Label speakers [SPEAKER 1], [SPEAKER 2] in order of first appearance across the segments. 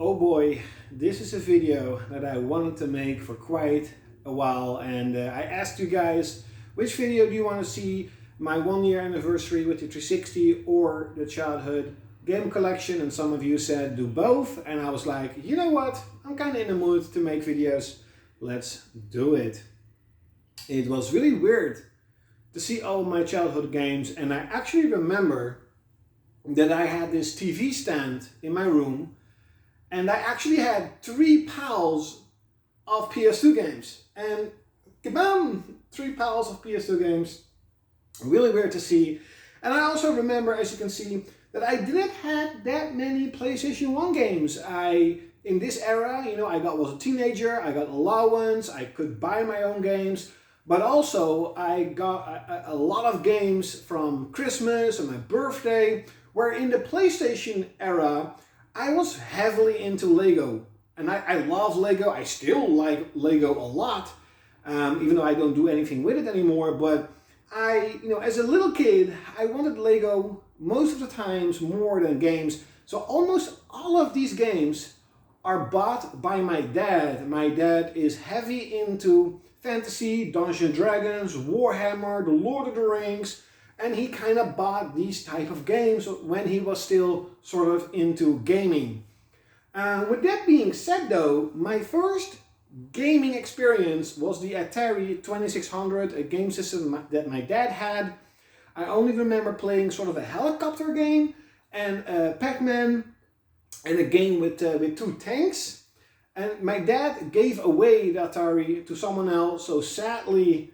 [SPEAKER 1] Oh boy, this is a video that I wanted to make for quite a while, and I asked you guys which video do you want to see, my 1 year anniversary with the 360 or the childhood game collection, and some of you said do both, and I was like, you know what, I'm kind of in the mood to make videos, let's do it. It was really weird to see all my childhood games, and I actually remember that I had this TV stand in my room, and I actually had 3 piles of PS2 games. And kabam! 3 piles of PS2 games. Really weird to see. And I also remember, as you can see, that I didn't have that many PlayStation 1 games. In this era, you know, was a teenager, I got allowance, I could buy my own games. But also, I got a lot of games from Christmas and my birthday, where in the PlayStation era, I was heavily into Lego. And I love Lego. I still like Lego a lot, even though I don't do anything with it anymore. But as a little kid, I wanted Lego most of the times more than games. So almost all of these games are bought by my dad. My dad is heavy into fantasy, Dungeons & Dragons, Warhammer, The Lord of the Rings, and he kind of bought these type of games when he was still sort of into gaming. With that being said though, my first gaming experience was the Atari 2600, a game system that my dad had. I only remember playing sort of a helicopter game and Pac-Man and a game with 2 tanks. And my dad gave away the Atari to someone else, so sadly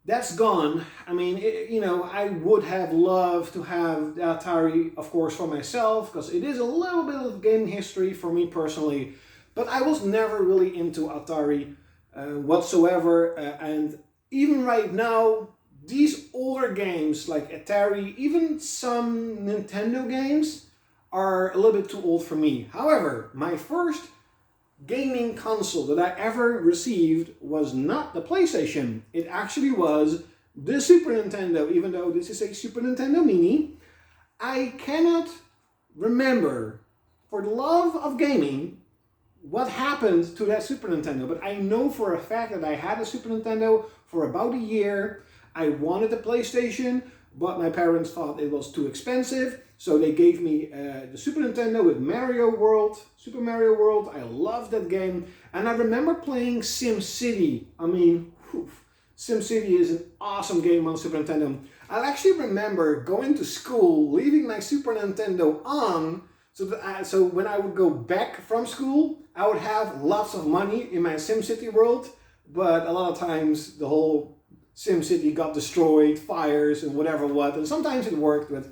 [SPEAKER 1] that's gone. I mean, I would have loved to have the Atari, of course, for myself, because it is a little bit of game history for me personally. But I was never really into Atari whatsoever. And even right now, these older games like Atari, even some Nintendo games, are a little bit too old for me. However, my first gaming console that I ever received was not the PlayStation. It actually was the Super Nintendo, even though this is a Super Nintendo Mini. I cannot remember, for the love of gaming, what happened to that Super Nintendo, but I know for a fact that I had a Super Nintendo for about a year. I wanted a PlayStation, but my parents thought it was too expensive, so they gave me the Super Nintendo with Super Mario World. I loved that game, and I remember playing SimCity. I mean, SimCity is an awesome game on Super Nintendo. I actually remember going to school, leaving my Super Nintendo on, so when I would go back from school, I would have lots of money in my SimCity world, but a lot of times the whole SimCity got destroyed, fires and whatever what, and sometimes it worked, but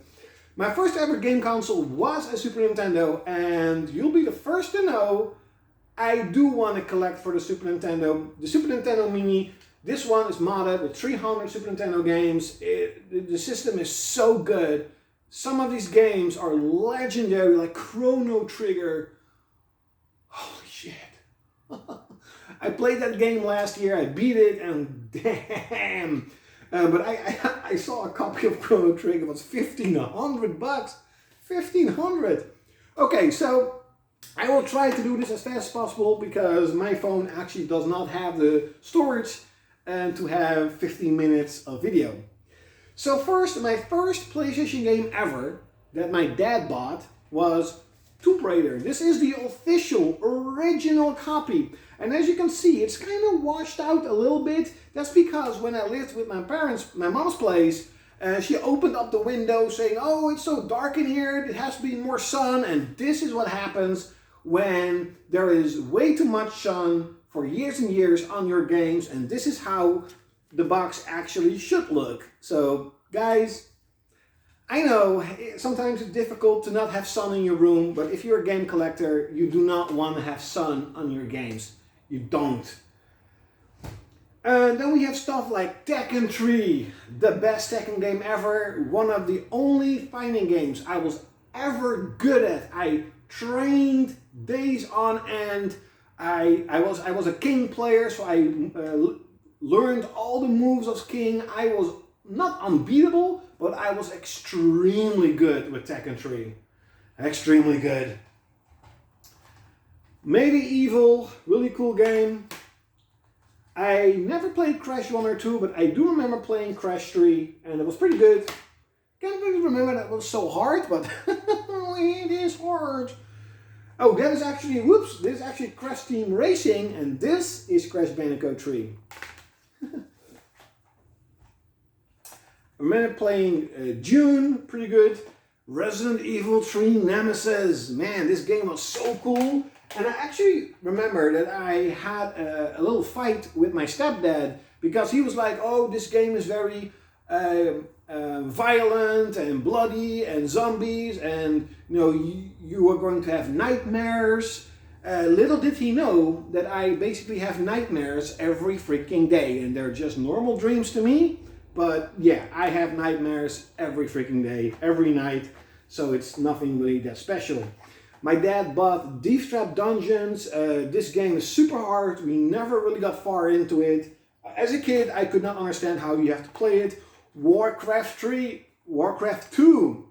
[SPEAKER 1] my first ever game console was a Super Nintendo, and you'll be the first to know I do want to collect for the Super Nintendo. The Super Nintendo Mini, this one is modded with 300 Super Nintendo games. The system is so good. Some of these games are legendary, like Chrono Trigger. Holy shit. I played that game last year, I beat it, and damn. But I saw a copy of Chrono Trigger, it was $1,500 bucks. $1,500. Okay, so I will try to do this as fast as possible because my phone actually does not have the storage to have 15 minutes of video. So first, my first PlayStation game ever that my dad bought was Tomb Raider. This is the official, original copy. And as you can see, it's kind of washed out a little bit. That's because when I lived with my mom's place, she opened up the window saying, oh, it's so dark in here, it has to be more sun. And this is what happens when there is way too much sun for years and years on your games. And this is how the box actually should look. So, guys, I know sometimes it's difficult to not have sun in your room, but if you're a game collector, you do not want to have sun on your games. You don't. And then we have stuff like Tekken 3, the best Tekken game ever, one of the only fighting games I was ever good at. I trained days on end. I was a King player, so I learned all the moves of King. I was not unbeatable, but I was extremely good with Tekken 3. Extremely good. Medieval, really cool game. I never played Crash 1 or 2, but I do remember playing Crash 3, and it was pretty good. Can't really remember that it was so hard, but it is hard. Oh, that is actually, whoops, this is actually Crash Team Racing, and this is Crash Bandicoot 3. I remember playing June, pretty good. Resident Evil 3 Nemesis. Man, this game was so cool. And I actually remember that I had a little fight with my stepdad because he was like, oh, this game is very violent and bloody and zombies and you are going to have nightmares. Little did he know that I basically have nightmares every freaking day, and they're just normal dreams to me. But yeah, I have nightmares every freaking day, every night, so it's nothing really that special. My dad bought Deep Trap Dungeons. This game is super hard. We never really got far into it. As a kid, I could not understand how you have to play it. Warcraft 3, Warcraft 2.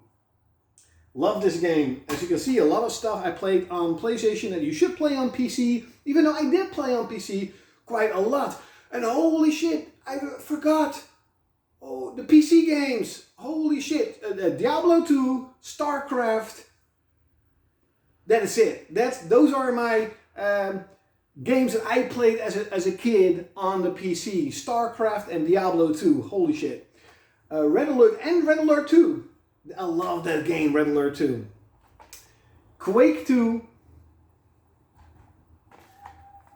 [SPEAKER 1] Love this game. As you can see, a lot of stuff I played on PlayStation that you should play on PC, even though I did play on PC quite a lot. And holy shit, I forgot. Oh, the PC games. Holy shit. Diablo 2, StarCraft. That is it. Those are my games that I played as a kid on the PC. StarCraft and Diablo 2. Holy shit. Red Alert and Red Alert 2. I love that game, Red Alert 2. Quake 2.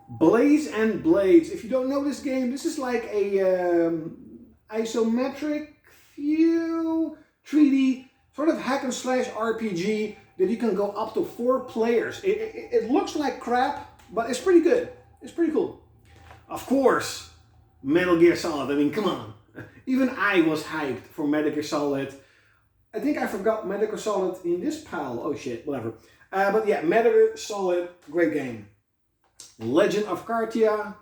[SPEAKER 1] Blaze and Blades. If you don't know this game, this is like a isometric view 3D sort of hack and slash RPG that you can go up to 4 players. It looks like crap, but it's pretty good. It's pretty cool. Of course, Metal Gear Solid. I mean, come on. Even I was hyped for Metal Gear Solid. I think I forgot Metal Gear Solid in this pile. Oh shit, whatever. But yeah, Metal Gear Solid, great game. Legend of Cartia.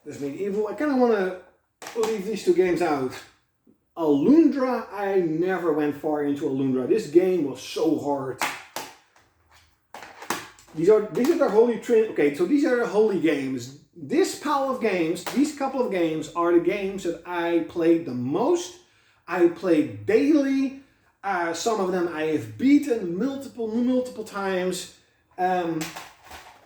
[SPEAKER 1] This medieval. I kind of want to leave these 2 games out. Alundra, I never went far into Alundra. This game was so hard. These are the holy okay, so these are the holy games. This pile of games, these couple of games are the games that I played the most. I played daily. Some of them I have beaten multiple times.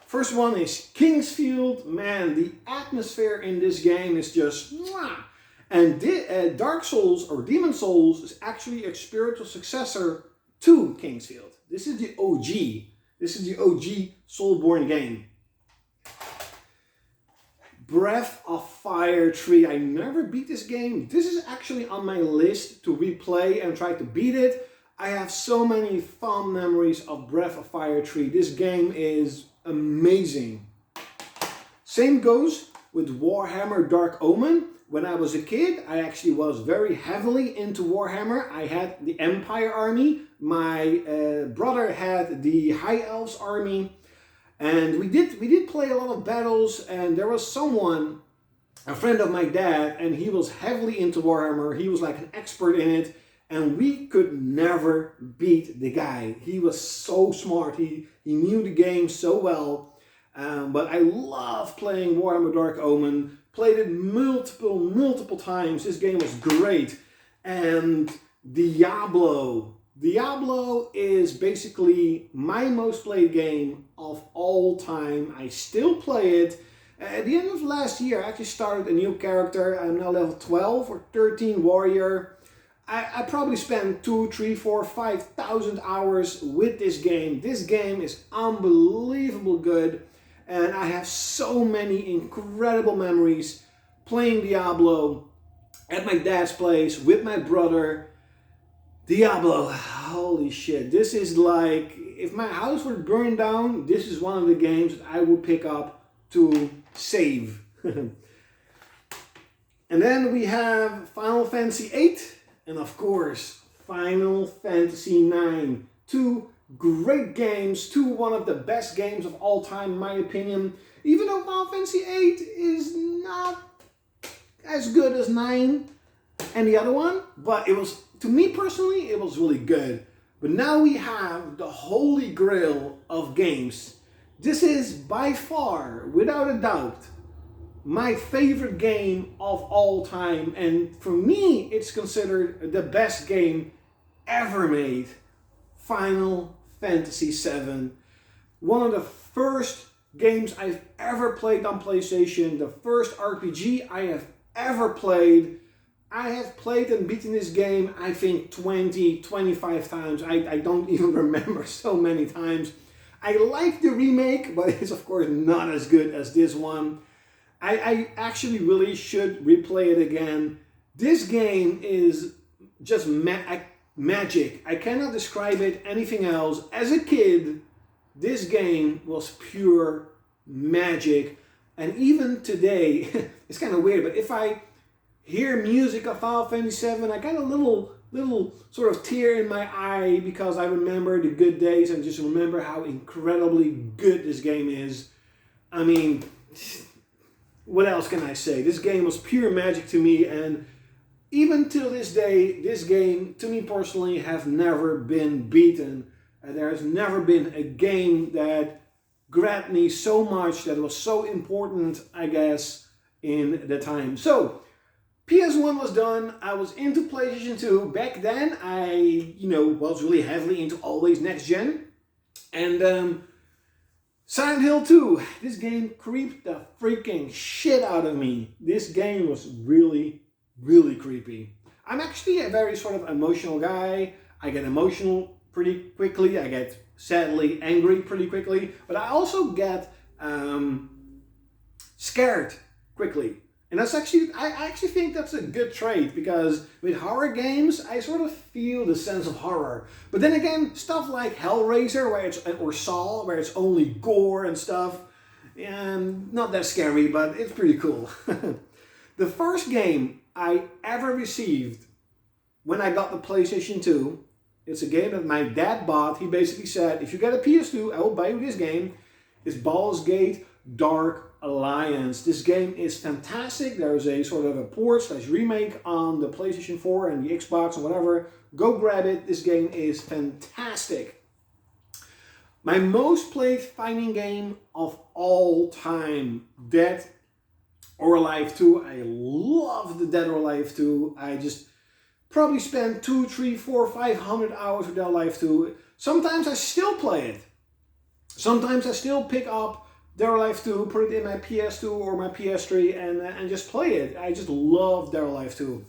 [SPEAKER 1] First one is Kingsfield. Man, the atmosphere in this game is just mwah. And Dark Souls or Demon Souls is actually a spiritual successor to Kingsfield. This is the OG. This is the OG Soulborn game. Breath of Fire 3. I never beat this game. This is actually on my list to replay and try to beat it. I have so many fond memories of Breath of Fire 3. This game is amazing. Same goes with Warhammer Dark Omen. When I was a kid, I actually was very heavily into Warhammer. I had the Empire Army. My brother had the High Elves Army. And we did play a lot of battles, and there was someone, a friend of my dad, and he was heavily into Warhammer. He was like an expert in it, and we could never beat the guy. He was so smart. He knew the game so well. But I love playing Warhammer Dark Omen. Played it multiple times. This game was great. And Diablo. Diablo is basically my most played game of all time. I still play it. At the end of last year, I actually started a new character. I'm now level 12 or 13 warrior. I probably spent 2, 3, 4, 5,000 hours with this game. This game is unbelievable good. And I have so many incredible memories playing Diablo at my dad's place with my brother. Diablo, holy shit. This is like, if my house would burn down, this is one of the games that I would pick up to save. And then we have Final Fantasy VIII and of course Final Fantasy IX. 2 great games, 2 one of the best games of all time in my opinion. Even though Final Fantasy VIII is not as good as 9 and the other one, but it was, to me personally, it was really good. But now we have the holy grail of games. This is by far, without a doubt, my favorite game of all time. And for me, it's considered the best game ever made. Final Fantasy VII. One of the first games I've ever played on PlayStation. The first RPG I have ever played. I have played and beaten this game, I think 20, 25 times. I don't even remember so many times. I like the remake, but it's of course not as good as this one. I actually really should replay it again. This game is just magic. I cannot describe it anything else. As a kid, this game was pure magic. And even today, it's kind of weird, but if I hear music of Final Fantasy VII, I got a little sort of tear in my eye because I remember the good days and just remember how incredibly good this game is. I mean, what else can I say? This game was pure magic to me, and even till this day, this game, to me personally, has never been beaten. There has never been a game that grabbed me so much, that was so important, I guess, in the time. So, PS1 was done, I was into PlayStation 2. Back then, I, was really heavily into always next gen. And Silent Hill 2, this game creeped the freaking shit out of me. This game was really, really creepy. I'm actually a very sort of emotional guy. I get emotional pretty quickly. I get sadly angry pretty quickly. But I also get scared quickly. And that's actually, I actually think that's a good trait, because with horror games, I sort of feel the sense of horror. But then again, stuff like Hellraiser, or Saw, where it's only gore and stuff, not that scary, but it's pretty cool. The first game I ever received when I got the PlayStation 2, it's a game that my dad bought. He basically said, if you get a PS2, I will buy you this game. It's Baldur's Gate Dark Alliance. This game is fantastic. There is a sort of a port/remake on the PlayStation 4 and the Xbox and whatever. Go grab it. This game is fantastic. My most played fighting game of all time, Dead or Alive 2. I love the Dead or Alive 2. I just probably spent 200, 300, 400, 500 hours with Dead or Alive 2. Sometimes I still play it. Sometimes I still pick up Dead or Alive 2, put it in my PS2 or my PS3 and just play it. I just love Dead or Alive 2.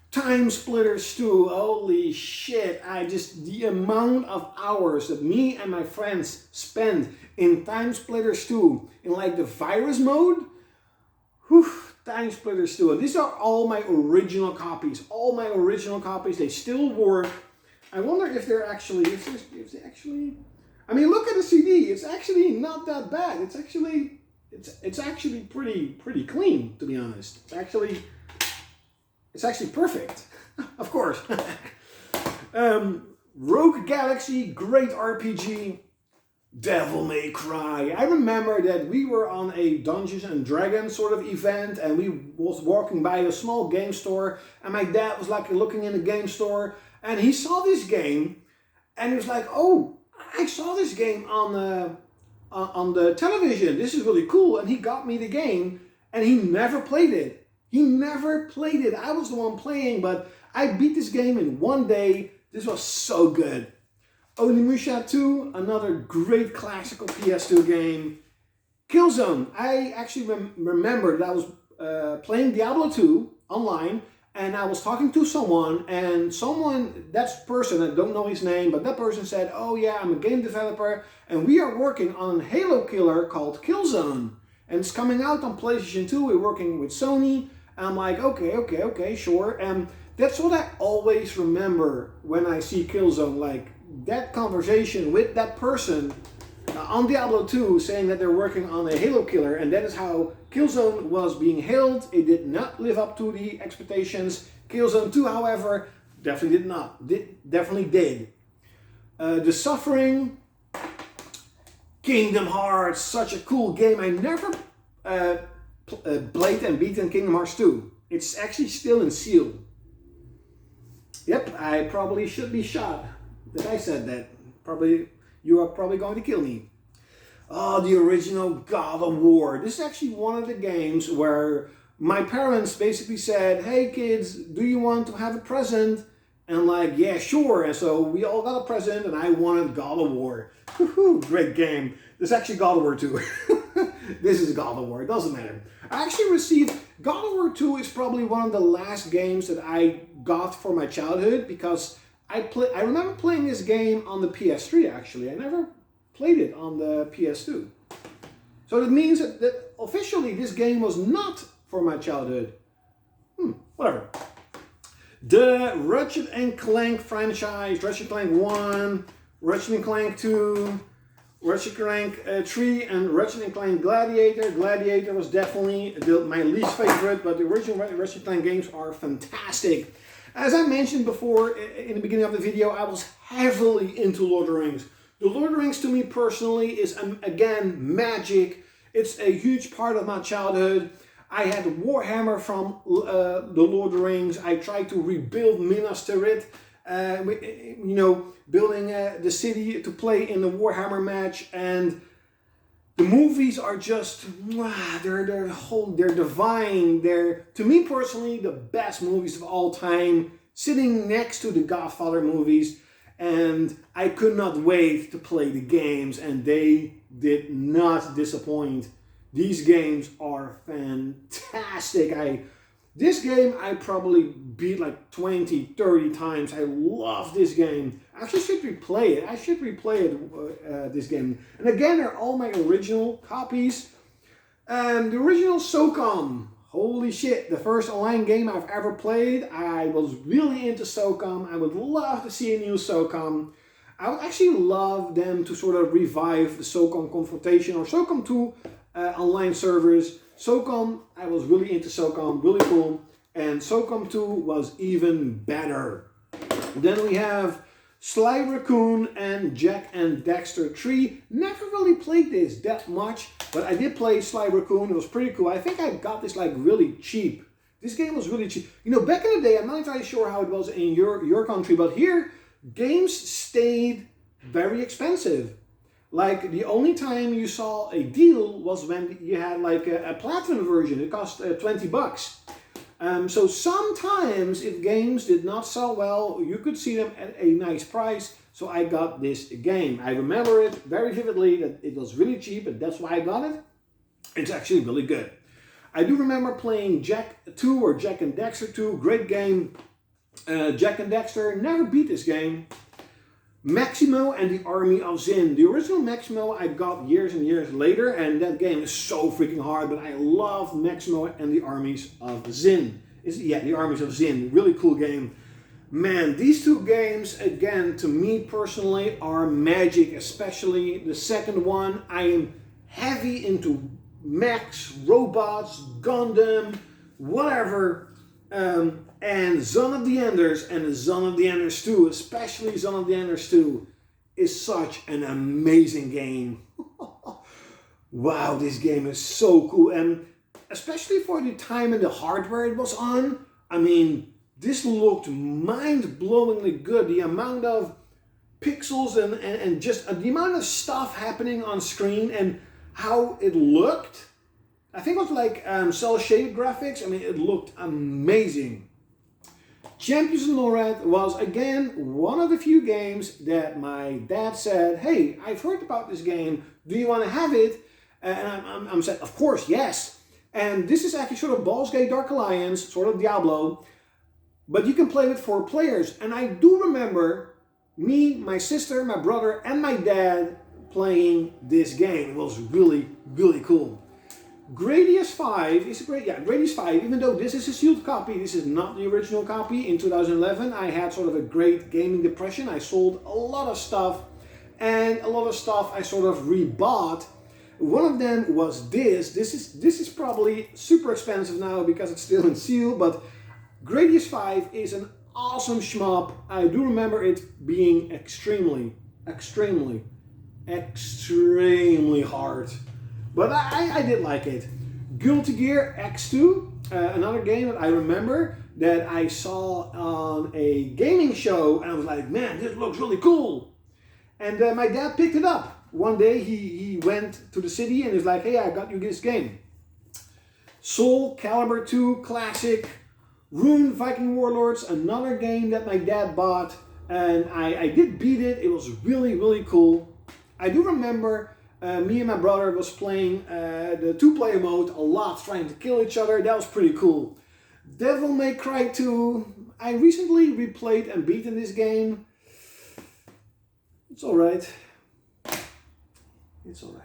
[SPEAKER 1] Time Splitters 2, holy shit. The amount of hours that me and my friends spent in Time Splitters 2, in like the virus mode. Whew, Time Splitters 2. And these are all my original copies. All my original copies, they still work. I wonder if they're actually, if they actually... I mean, look at the CD. It's actually not that bad. It's actually pretty clean, to be honest. It's actually perfect. Of course. Rogue Galaxy, great RPG. Devil May Cry. I remember that we were on a Dungeons and Dragons sort of event, and we was walking by a small game store, and my dad was like looking in the game store, and he saw this game, and he was like, "Oh, I saw this game on the television. This is really cool." And he got me the game, and he never played it. He never played it. I was the one playing, but I beat this game in one day. This was so good. Onimusha 2, another great classical PS2 game. Killzone. I actually remember that I was playing Diablo 2 online, and I was talking to someone, and that person, I don't know his name, but that person said, "Oh yeah, I'm a game developer, and we are working on a Halo killer called Killzone. And it's coming out on PlayStation 2, we're working with Sony." And I'm like, okay, sure. And that's what I always remember when I see Killzone, like that conversation with that person on Diablo 2 saying that they're working on a Halo killer, and that is how Killzone was being hailed. It did not live up to the expectations. Killzone 2, however, definitely did. The Suffering, Kingdom Hearts, such a cool game. I never played and beaten Kingdom Hearts 2. It's actually still in sealed. Yep, I probably should be shot. that I said that. Probably, you are probably going to kill me. Oh, the original God of War. This is actually one of the games where my parents basically said, hey kids, do you want to have a present? And I'm like, yeah, sure. And so we all got a present and I wanted God of War. Woohoo, great game. This is actually God of War 2. This is God of War, it doesn't matter. I actually received, God of War 2 is probably one of the last games that I got for my childhood because I remember playing this game on the PS3 actually. I never played it on the PS2. So that means that officially this game was not for my childhood. Whatever. The Ratchet and Clank franchise, Ratchet and Clank 1, Ratchet and Clank 2, Ratchet and Clank 3, and Ratchet and Clank Gladiator. Gladiator was definitely my least favorite, but the original Ratchet and Clank games are fantastic. As I mentioned before in the beginning of the video, I was heavily into Lord of the Rings. The Lord of the Rings to me personally is, again, magic. It's a huge part of my childhood. I had Warhammer from the Lord of the Rings. I tried to rebuild Minas Tirith, building the city to play in the Warhammer match. And the movies are just, they're divine. They're, to me personally, the best movies of all time, sitting next to the Godfather movies. And I could not wait to play the games, and they did not disappoint. These games are fantastic. This game I probably beat like 20, 30 times. I love this game. I actually should replay it. I should replay it, this game. And again, they're all my original copies. The original SOCOM. Holy shit, the first online game I've ever played. I was really into SOCOM. I would love to see a new SOCOM. I would actually love them to sort of revive the SOCOM Confrontation or SOCOM 2 online servers. SOCOM, I was really into SOCOM, really cool. And SOCOM 2 was even better. Then we have Sly Raccoon and Jak and Dexter 3. Never really played this that much, but I did play Sly Raccoon. It was pretty cool. I think I got this like really cheap. This game was really cheap. You know, back in the day, I'm not entirely sure how it was in your country, but here, games stayed very expensive. Like, the only time you saw a deal was when you had like a platinum version. It cost 20 bucks. So sometimes if games did not sell well, you could see them at a nice price. So I got this game. I remember it very vividly that it was really cheap, and that's why I got it. It's actually really good. I do remember playing Jak 2 or Jak and Dexter 2. Great game. Jak and Dexter. Never beat this game. Maximo and the Army of Zin. The original Maximo I got years and years later, and that game is so freaking hard, but I love Maximo and the Armies of Zin. The Armies of Zin. Really cool game. Man, these two games, again, to me personally, are magic, especially the second one. I am heavy into mechs, robots, Gundam, whatever. And Son of the Enders and Son of the Enders 2, especially Son of the Enders 2, is such an amazing game. Wow, this game is so cool. And especially for the time and the hardware it was on, I mean, this looked mind-blowingly good. The amount of pixels and just the amount of stuff happening on screen and how it looked. I think it was like cel-shaded graphics. I mean, it looked amazing. Champions of Lorette was, again, one of the few games that my dad said, hey, I've heard about this game. Do you want to have it? And I'm said, of course, yes. And this is actually sort of Baldur's Gate Dark Alliance, sort of Diablo. But you can play with 4 players. And I do remember me, my sister, my brother, and my dad playing this game. It was really, really cool. Gradius 5 is great. Yeah, Gradius 5, even though this is a sealed copy, this is not the original copy. In 2011, I had sort of a great gaming depression. I sold a lot of stuff, and a lot of stuff I sort of rebought. One of them was this. This is probably super expensive now because it's still in seal, but Gradius 5 is an awesome shmup. I do remember it being extremely hard. But I did like it. Guilty Gear X2. another game that I remember that I saw on a gaming show, and I was like, man, this looks really cool. And my dad picked it up. One day he went to the city and he's like, hey, I got you this game. Soul Calibur 2 Classic, Rune Viking Warlords, another game that my dad bought. And I did beat it. It was really, really cool. I do remember me and my brother was playing the 2-player mode a lot, trying to kill each other. That was pretty cool. Devil May Cry 2. I recently replayed and beaten this game. It's alright. It's alright.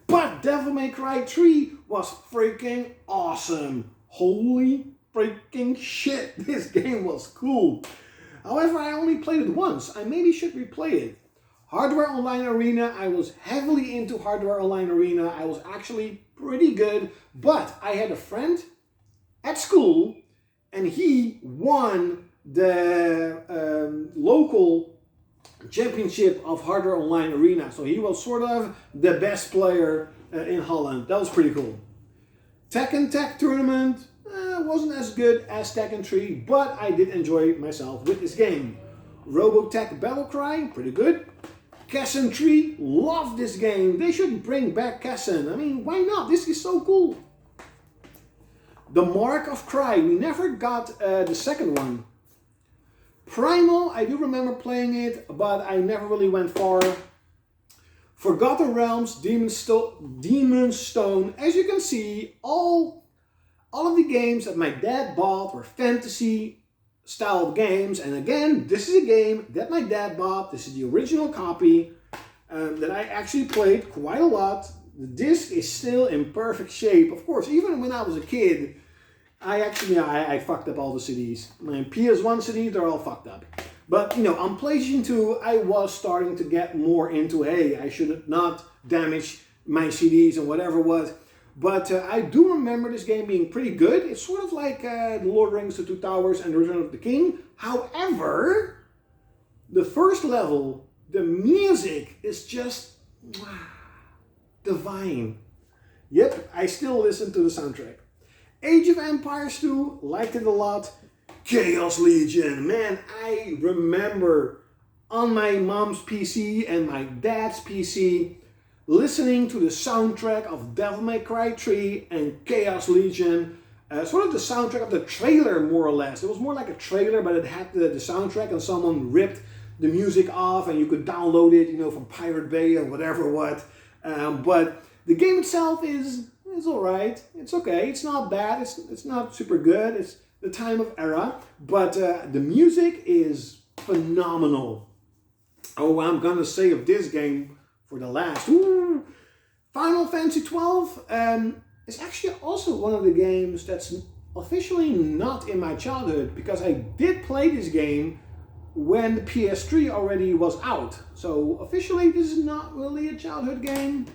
[SPEAKER 1] But Devil May Cry 3 was freaking awesome. Holy freaking shit. This game was cool. However, I only played it once. I maybe should replay it. Hardware Online Arena. I was heavily into Hardware Online Arena. I was actually pretty good. But I had a friend at school and he won the local championship of Hardware Online Arena. So he was sort of the best player in Holland. That was pretty cool. Tekken Tag Tournament wasn't as good as Tekken 3, but I did enjoy myself with this game. Robotech Battlecry, pretty good. Kessen 3, love this game. They should bring back Kessen. I mean, why not? This is so cool. The Mark of Cry, we never got the second one. Primal, I do remember playing it, but I never really went far. Forgotten Realms, Demon's Stone. As you can see, all of the games that my dad bought were fantasy style games. And again, this is a game that my dad bought. This is the original copy that I actually played quite a lot. The disc is still in perfect shape. Of course, even when I was a kid, I fucked up all the CDs. My PS1 CDs, they're all fucked up. But, you know, on PlayStation 2, I was starting to get more into, hey, I should not damage my CDs and whatever it was. But I do remember this game being pretty good. It's sort of like The Lord of the Rings, The Two Towers, and The Return of the King. However, the first level, the music is just divine. Yep, I still listen to the soundtrack. Age of Empires 2, liked it a lot. Chaos Legion, man, I remember on my mom's PC and my dad's PC listening to the soundtrack of Devil May Cry 3 and Chaos Legion. Sort of the soundtrack of the trailer, more or less. It was more like a trailer, but it had the soundtrack, and someone ripped the music off and you could download it, you know, from Pirate Bay or whatever what. But the game itself is alright. It's okay. It's not bad. It's not super good. It's the time of era. But the music is phenomenal. Oh, I'm gonna save this game for the last. Ooh. Final Fantasy 12 is actually also one of the games that's officially not in my childhood, because I did play this game when the PS3 already was out. So officially this is not really a childhood game.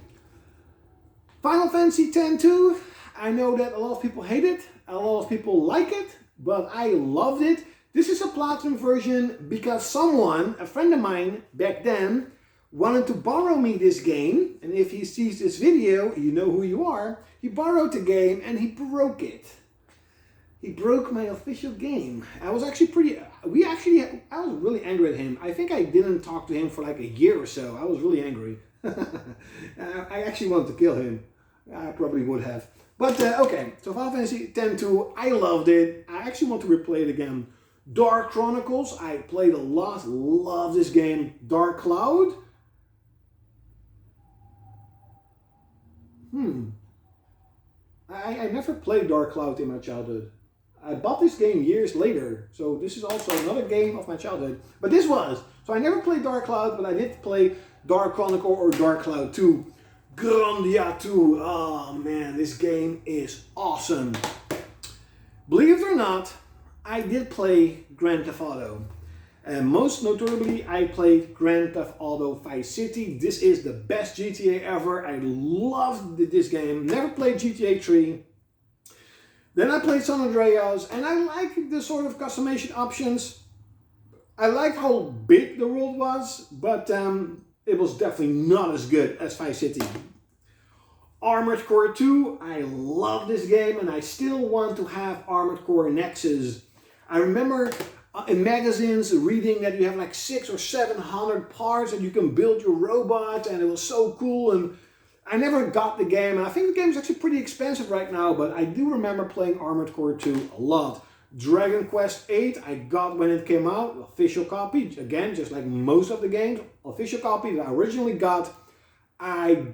[SPEAKER 1] Final Fantasy X-2, I know that a lot of people hate it, a lot of people like it, but I loved it. This is a Platinum version because someone, a friend of mine back then, wanted to borrow me this game, and if he sees this video, you know who you are. He borrowed the game and he broke it. He broke my official game. I was actually I was really angry at him. I think I didn't talk to him for like a year or so. I was really angry. I actually wanted to kill him. I probably would have. But okay, so Final Fantasy X-2, I loved it. I actually want to replay it again. Dark Chronicles, I played a lot. Love this game. Dark Cloud. I never played Dark Cloud in my childhood. I bought this game years later, so this is also another game of my childhood. But this was. So I never played Dark Cloud, but I did play Dark Chronicle or Dark Cloud 2. Grandia 2. Oh man, this game is awesome. Believe it or not, I did play Grand Theft Auto. And most notably, I played Grand Theft Auto Vice City. This is the best GTA ever. I loved this game. Never played GTA 3. Then I played San Andreas, and I liked the sort of customization options. I liked how big the world was, but it was definitely not as good as Vice City. Armored Core 2, I love this game and I still want to have Armored Core Nexus. I remember in magazines reading that you have like 600 or 700 parts and you can build your robot, and it was so cool. And I never got the game, and I think the game is actually pretty expensive right now, but I do remember playing Armored Core 2 a lot. Dragon Quest 8 I got when it came out, official copy, again just like most of the games, official copy that I originally got. I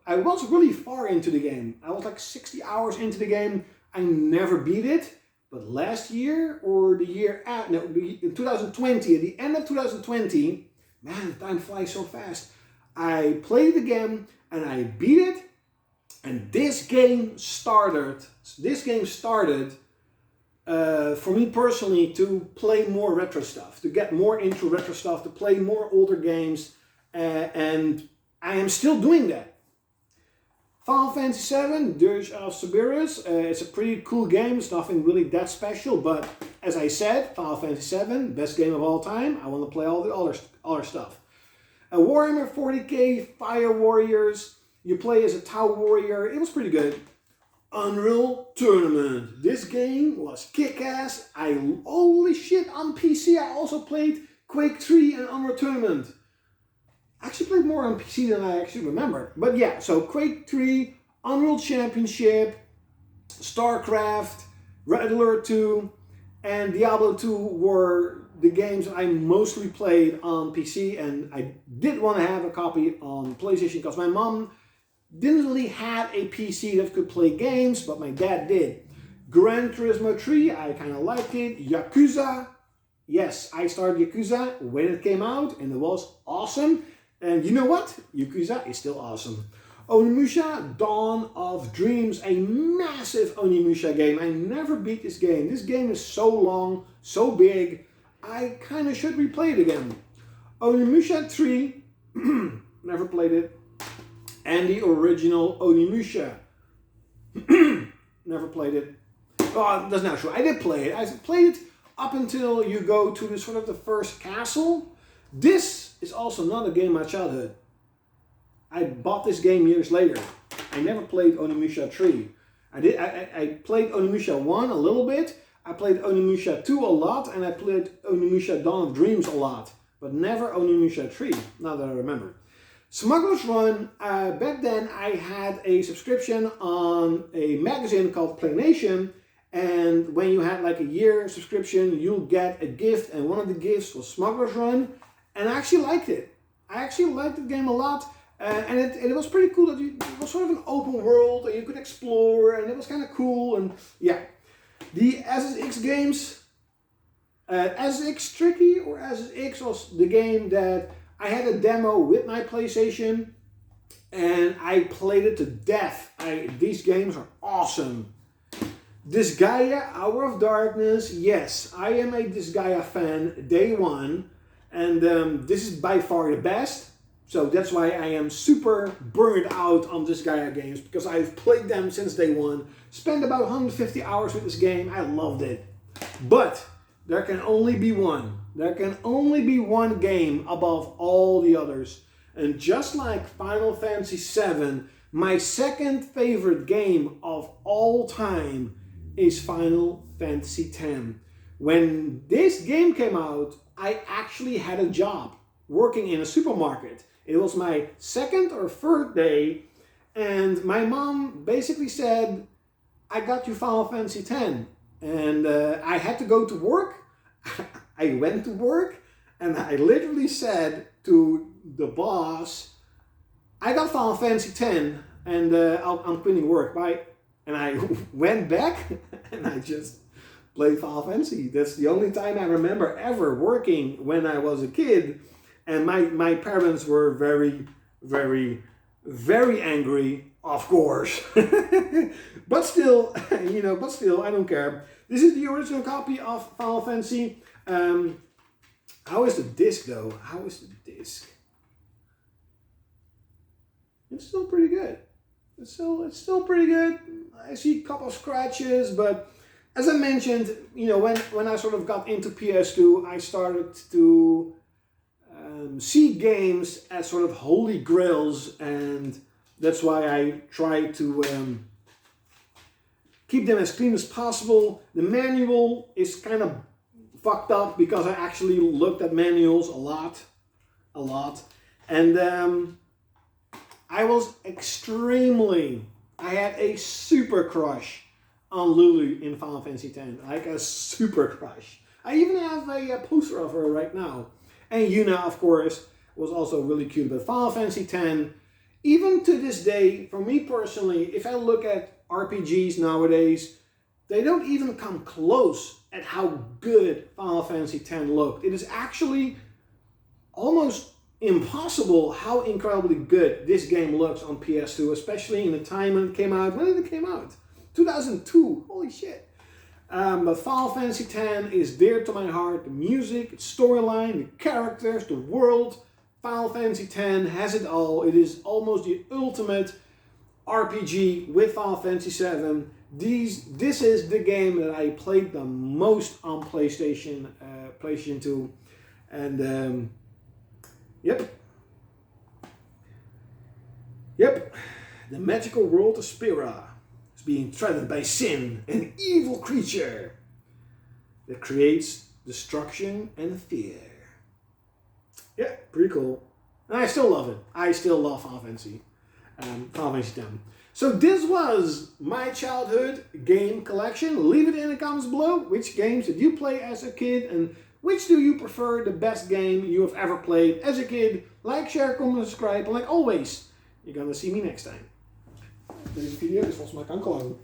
[SPEAKER 1] was really far into the game. I was like 60 hours into the game. I never beat it, but last year or the year at, no, in 2020, at the end of 2020, man, time flies so fast. I played it again and I beat it, and this game started for me personally to play more retro stuff, to get more into retro stuff, to play more older games, and I am still doing that. Final Fantasy VII, Dirge of Cerberus, it's a pretty cool game. It's nothing really that special, but as I said, Final Fantasy VII, best game of all time. I want to play all the other stuff. Warhammer 40k, Fire Warriors, you play as a Tau Warrior. It was pretty good. Unreal Tournament. This game was kick-ass. Holy shit, on PC I also played Quake 3 and Unreal Tournament. I actually played more on PC than I actually remember. But yeah, so Quake 3, Unreal Championship, StarCraft, Red Alert 2, and Diablo 2 were the games that I mostly played on PC, and I did want to have a copy on PlayStation because my mom didn't really have a PC that could play games, but my dad did. Gran Turismo 3, I kind of liked it. Yakuza, yes, I started Yakuza when it came out, and it was awesome. And you know what? Yakuza is still awesome. Onimusha, Dawn of Dreams, a massive Onimusha game. I never beat this game. This game is so long, so big, I kind of should replay it again. Onimusha 3, never played it. And the original Onimusha. Never played it. Oh, that's not true. I did play it. I played it up until you go to the first castle. This is also not a game of my childhood. I bought this game years later. I never played Onimusha 3. I played Onimusha 1 a little bit. I played Onimusha 2 a lot, and I played Onimusha Dawn of Dreams a lot. But never Onimusha 3, now that I remember. Smuggler's Run, back then I had a subscription on a magazine called PlayNation, and when you had like a year subscription, you'll get a gift, and one of the gifts was Smuggler's Run, and I actually liked it. I actually liked the game a lot, and it was pretty cool that it was sort of an open world, and you could explore, and it was kind of cool, and yeah. The SSX games, SSX Tricky or SSX was the game that I had a demo with my PlayStation, and I played it to death. These games are awesome. Disgaea, Hour of Darkness, yes, I am a Disgaea fan, day one, and this is by far the best, so that's why I am super burned out on Disgaea games, because I've played them since day one, spent about 150 hours with this game, I loved it. But there can only be one. There can only be one game above all the others. And just like Final Fantasy VII, my second favorite game of all time is Final Fantasy X. When this game came out, I actually had a job working in a supermarket. It was my second or third day, and my mom basically said, I got you Final Fantasy X. And I had to go to work. I went to work, and I literally said to the boss, I got Final Fantasy X, and I'm quitting work, bye. And I went back, and I just played Final Fantasy. That's the only time I remember ever working when I was a kid. And my parents were very, very, very angry, of course. But still, I don't care. This is the original copy of Final Fantasy. How is the disc though? How is the disc? It's still pretty good. It's still pretty good. I see a couple of scratches, but as I mentioned, when I sort of got into PS2, I started to see games as sort of holy grails, and That's why I try to keep them as clean as possible. The manual is kind of fucked up because I actually looked at manuals a lot. And I had a super crush on Lulu in Final Fantasy X. Like a super crush. I even have a poster of her right now. And Yuna, of course, was also really cute. But Final Fantasy X, even to this day, for me personally, if I look at RPGs nowadays, they don't even come close at how good Final Fantasy X looked. It is actually almost impossible how incredibly good this game looks on PS2, especially in the time when it came out. When did it come out? 2002. Holy shit. But Final Fantasy X is dear to my heart. The music, the storyline, the characters, the world. Final Fantasy X has it all. It is almost the ultimate RPG with Final Fantasy VII. This is the game that I played the most on PlayStation 2. And Yep. The magical world of Spira is being threatened by sin, an evil creature that creates destruction and fear. Yeah, pretty cool. And I still love it. I still love Final Fantasy X. So this was my childhood game collection. Leave it in the comments below. Which games did you play as a kid, and which do you prefer, the best game you have ever played as a kid? Like, share, comment, subscribe. And like always, you're gonna see me next time. Deze video is volgens mij kan komen.